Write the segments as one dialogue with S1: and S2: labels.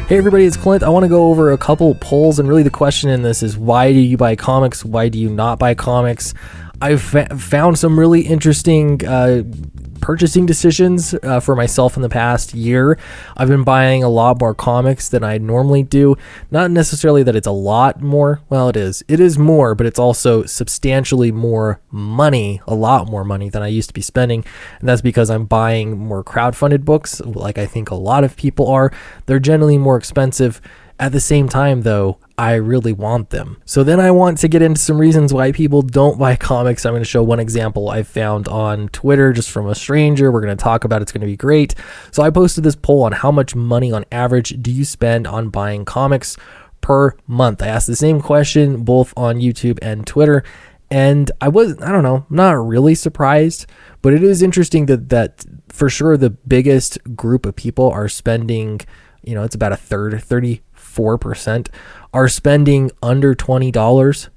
S1: Hey everybody, it's Clint. I want to go over a couple polls, and really the question in this is, why do you buy comics? Why do you not buy comics? I've found some really interesting purchasing decisions for myself in the past year. I've been buying a lot more comics than I normally do. Not necessarily that it's a lot more. Well, it is. It is more, but it's also substantially more money, a lot more money than I used to be spending. And that's because I'm buying more crowdfunded books, like I think a lot of people are. They're generally more expensive. At the same time, though, I really want them. So then I want to get into some reasons why people don't buy comics. I'm going to show one example I found on Twitter just from a stranger. We're going to talk about it. It's going to be great. So I posted this poll on how much money on average do you spend on buying comics per month. I asked the same question both on YouTube and Twitter. And I don't know, not really surprised, but it is interesting that for sure the biggest group of people are spending, it's about a third, 34% are spending under $20, $0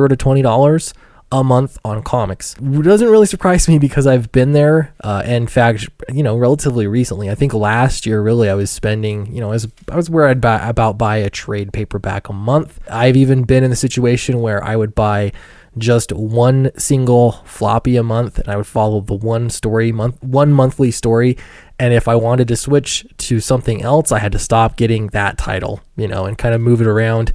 S1: to $20 a month on comics. It doesn't really surprise me because I've been there. In fact, relatively recently, I think last year, really, I was spending, I was where I'd buy a trade paperback a month. I've even been in the situation where I would buy just one single floppy a month, and I would follow the one monthly story. And if I wanted to switch to something else, I had to stop getting that title, and kind of move it around.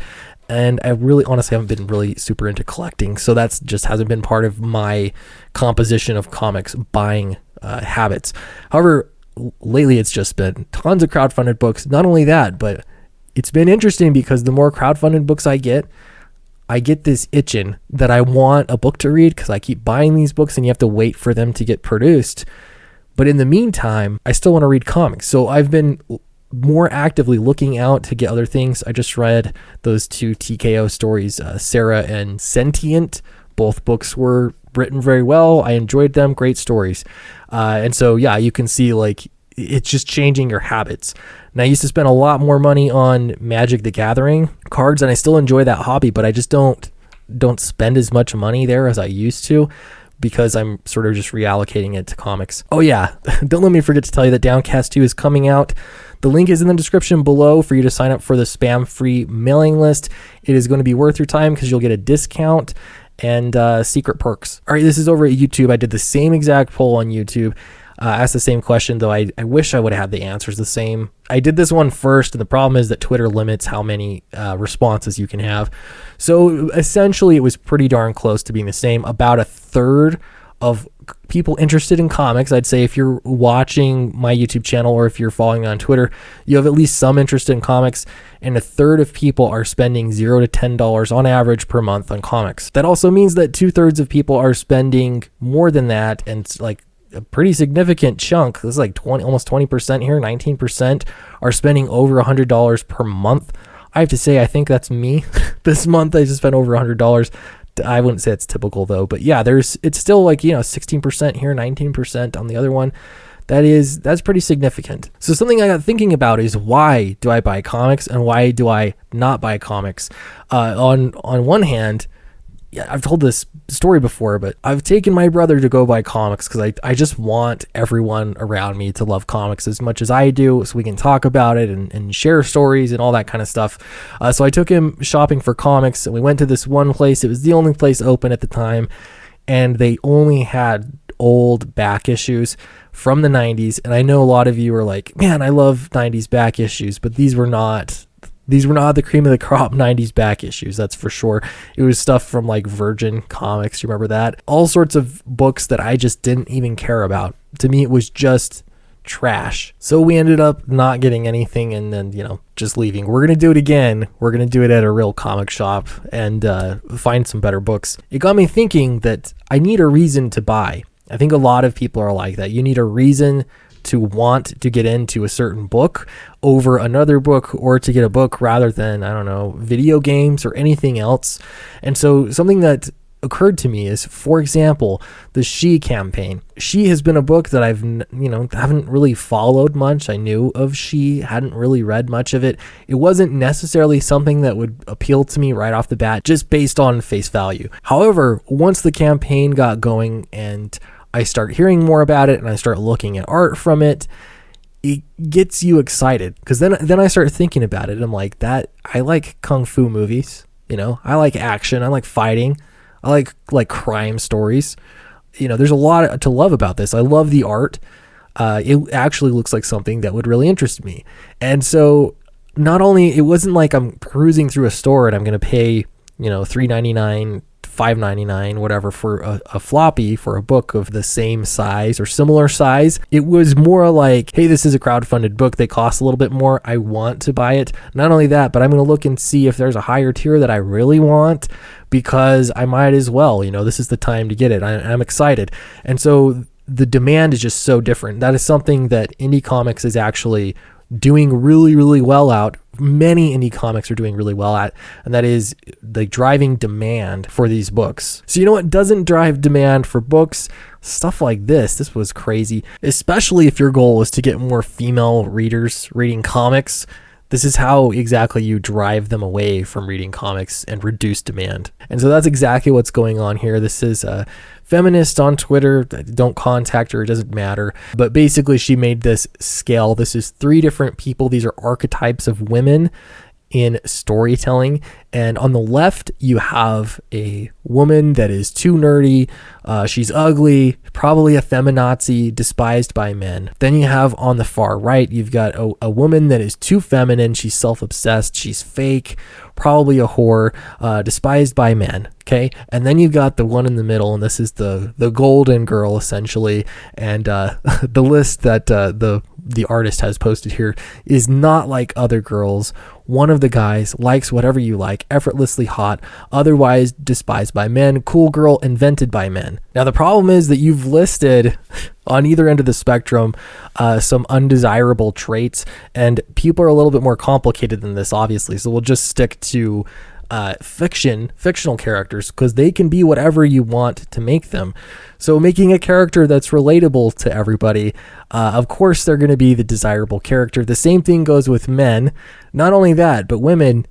S1: And I really honestly haven't been really super into collecting. So that's just hasn't been part of my composition of comics buying habits. However, lately it's just been tons of crowdfunded books. Not only that, but it's been interesting because the more crowdfunded books I get this itching that I want a book to read because I keep buying these books and you have to wait for them to get produced. But in the meantime, I still want to read comics. So I've been more actively looking out to get other things. I just read those two TKO stories, Sarah and Sentient. Both books were written very well. I enjoyed them. Great stories. And so, yeah, you can see it's just changing your habits. And I used to spend a lot more money on Magic the Gathering cards, and I still enjoy that hobby, but I just don't spend as much money there as I used to because I'm sort of just reallocating it to comics. Oh yeah, don't let me forget to tell you that Downcast 2 is coming out. The link is in the description below for you to sign up for the spam-free mailing list. It is going to be worth your time because you'll get a discount and secret perks. All right, this is over at YouTube. I did the same exact poll on YouTube. Asked the same question, though I wish I would have had the answers the same. I did this one first, and the problem is that Twitter limits how many responses you can have. So essentially, it was pretty darn close to being the same. About a third of people interested in comics, I'd say if you're watching my YouTube channel or if you're following me on Twitter, you have at least some interest in comics, and a third of people are spending $0 to $10 on average per month on comics. That also means that 2/3 of people are spending more than that, and a pretty significant chunk. This is almost 20% here, 19% are spending over $100 per month. I have to say, I think that's me. This month I just spent over $100. I wouldn't say it's typical though, but yeah, it's still 16% here, 19% on the other one. That's pretty significant. So something I got thinking about is, why do I buy comics and why do I not buy comics? On one hand, yeah, I've told this story before, but I've taken my brother to go buy comics because I just want everyone around me to love comics as much as I do, so we can talk about it and share stories and all that kind of stuff. So I took him shopping for comics, and we went to this one place. It was the only place open at the time, and they only had old back issues from the 90s. And I know a lot of you are like, man, I love 90s back issues, but these were not the cream of the crop 90s back issues, that's for sure. It was stuff from Virgin Comics, you remember that? All sorts of books that I just didn't even care about. To me, it was just trash. So we ended up not getting anything and then, just leaving. We're going to do it again. We're going to do it at a real comic shop and find some better books. It got me thinking that I need a reason to buy. I think a lot of people are like that. You need a reason to want to get into a certain book over another book, or to get a book rather than, video games or anything else. And so something that occurred to me is, for example, the She campaign. She has been a book that I've, haven't really followed much. I knew of She, hadn't really read much of it. It wasn't necessarily something that would appeal to me right off the bat, just based on face value. However, once the campaign got going and I start hearing more about it and I start looking at art from it, it gets you excited, because then I start thinking about it. I'm like, that I like kung fu movies, I like action, I like fighting, I like crime stories. There's a lot to love about this. I love the art. It actually looks like something that would really interest me. And so not only, it wasn't like I'm cruising through a store and I'm going to pay, $3.99, $5.99, whatever, for a floppy for a book of the same size or similar size. It was more like, hey, this is a crowdfunded book. They cost a little bit more. I want to buy it. Not only that, but I'm going to look and see if there's a higher tier that I really want, because I might as well. This is the time to get it. I'm excited. And so the demand is just so different. That is something that indie comics is actually doing really, really well at. Many indie comics are doing really well at, and that is the driving demand for these books. So what doesn't drive demand for books? Stuff like this. This was crazy, especially if your goal is to get more female readers reading comics. This is how exactly you drive them away from reading comics and reduce demand. And so that's exactly what's going on here. This is a feminist on Twitter. Don't contact her, it doesn't matter. But basically she made this scale. This is 3 different people. These are archetypes of women in storytelling. And on the left, you have a woman that is too nerdy. She's ugly, probably a feminazi, despised by men. Then you have on the far right, you've got a woman that is too feminine. She's self-obsessed. She's fake, probably a whore, despised by men. Okay. And then you've got the one in the middle, and this is the golden girl, essentially. And the list that the artist has posted here is not like other girls. One of the guys likes whatever you like, effortlessly hot, otherwise despised by men, cool girl, invented by men. Now, the problem is that you've listed on either end of the spectrum some undesirable traits, and people are a little bit more complicated than this, obviously. So we'll just stick to fictional characters, because they can be whatever you want to make them. So making a character that's relatable to everybody, of course they're going to be the desirable character. The same thing goes with men. Not only that, but women.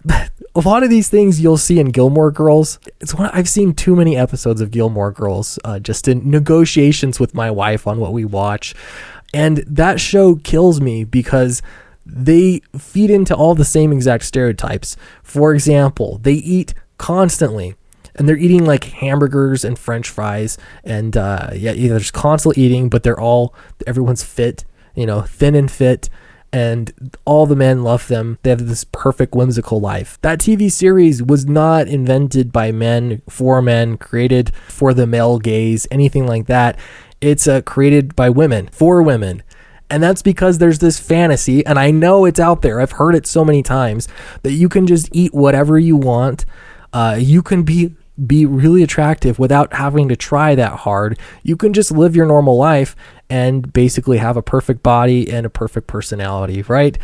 S1: A lot of these things you'll see in Gilmore Girls. I've seen too many episodes of Gilmore Girls, just in negotiations with my wife on what we watch. And that show kills me, because they feed into all the same exact stereotypes. For example, they eat constantly, and they're eating like hamburgers and French fries, and they're just constantly eating, but everyone's fit, thin and fit, and all the men love them. They have this perfect whimsical life. That TV series was not invented by men, for men, created for the male gaze, anything like that. It's created by women, for women. And that's because there's this fantasy, and I know it's out there, I've heard it so many times, that you can just eat whatever you want. You can be really attractive without having to try that hard. You can just live your normal life and basically have a perfect body and a perfect personality, right?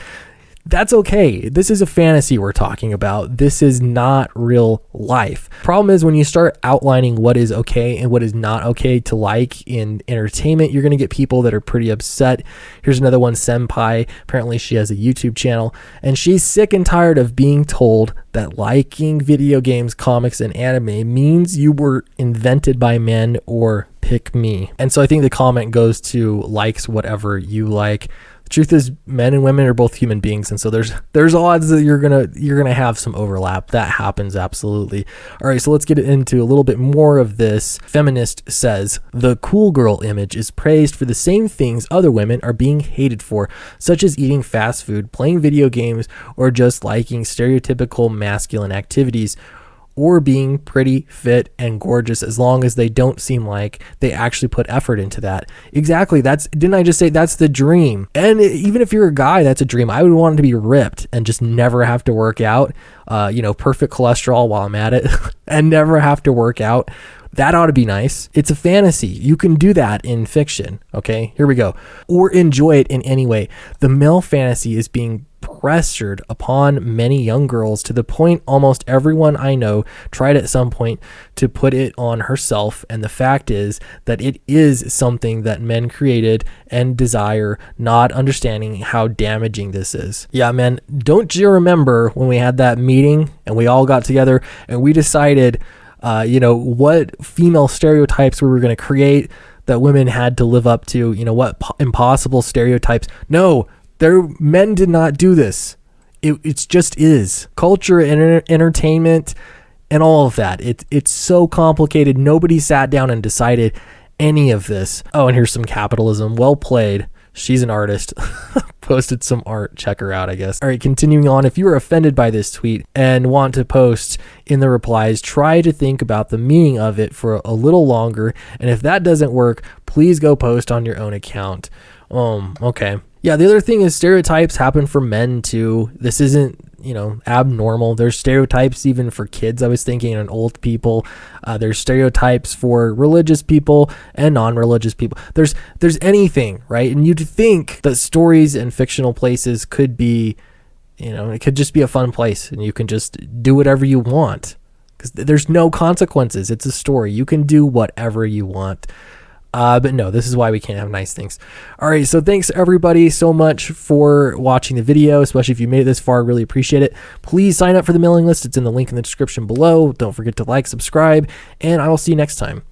S1: That's okay. This is a fantasy we're talking about. This is not real life. Problem is, when you start outlining what is okay and what is not okay to like in entertainment, you're going to get people that are pretty upset. Here's another one, Senpai. Apparently she has a YouTube channel, and she's sick and tired of being told that liking video games, comics, and anime means you were invented by men or pick me. And so I think the comment goes to likes whatever you like. The truth is, men and women are both human beings, and so there's odds that you're gonna have some overlap. That happens, absolutely. All right, so let's get into a little bit more of this. Feminist says, the cool girl image is praised for the same things other women are being hated for, such as eating fast food, playing video games, or just liking stereotypical masculine activities, or being pretty, fit, and gorgeous, as long as they don't seem like they actually put effort into that. Exactly. Didn't I just say that's the dream? And even if you're a guy, that's a dream. I would want to be ripped and just never have to work out. Perfect cholesterol while I'm at it and never have to work out. That ought to be nice. It's a fantasy. You can do that in fiction. Okay, here we go. Or enjoy it in any way. The male fantasy is being pressured upon many young girls to the point almost everyone I know tried at some point to put it on herself. And the fact is that it is something that men created and desire, not understanding how damaging this is. Yeah, man, don't you remember when we had that meeting and we all got together and we decided what female stereotypes we were going to create? that women had to live up to, what impossible stereotypes. No, men did not do this. It just is. Culture and entertainment and all of that. It's so complicated. Nobody sat down and decided any of this. Oh, and here's some capitalism. Well played. She's an artist. Posted some art. Check her out, I guess. All right, continuing on. If you are offended by this tweet and want to post in the replies, try to think about the meaning of it for a little longer. And if that doesn't work, please go post on your own account. Okay. Yeah, the other thing is stereotypes happen for men too. This isn't, abnormal. There's stereotypes even for kids, I was thinking, and old people. There's stereotypes for religious people and non-religious people. There's anything, right? And you'd think that stories and fictional places could be, it could just be a fun place and you can just do whatever you want because there's no consequences. It's a story. You can do whatever you want. But no, this is why we can't have nice things. All right, so thanks everybody so much for watching the video, especially if you made it this far. Really appreciate it. Please sign up for the mailing list. It's in the link in the description below. Don't forget to like, subscribe, and I will see you next time.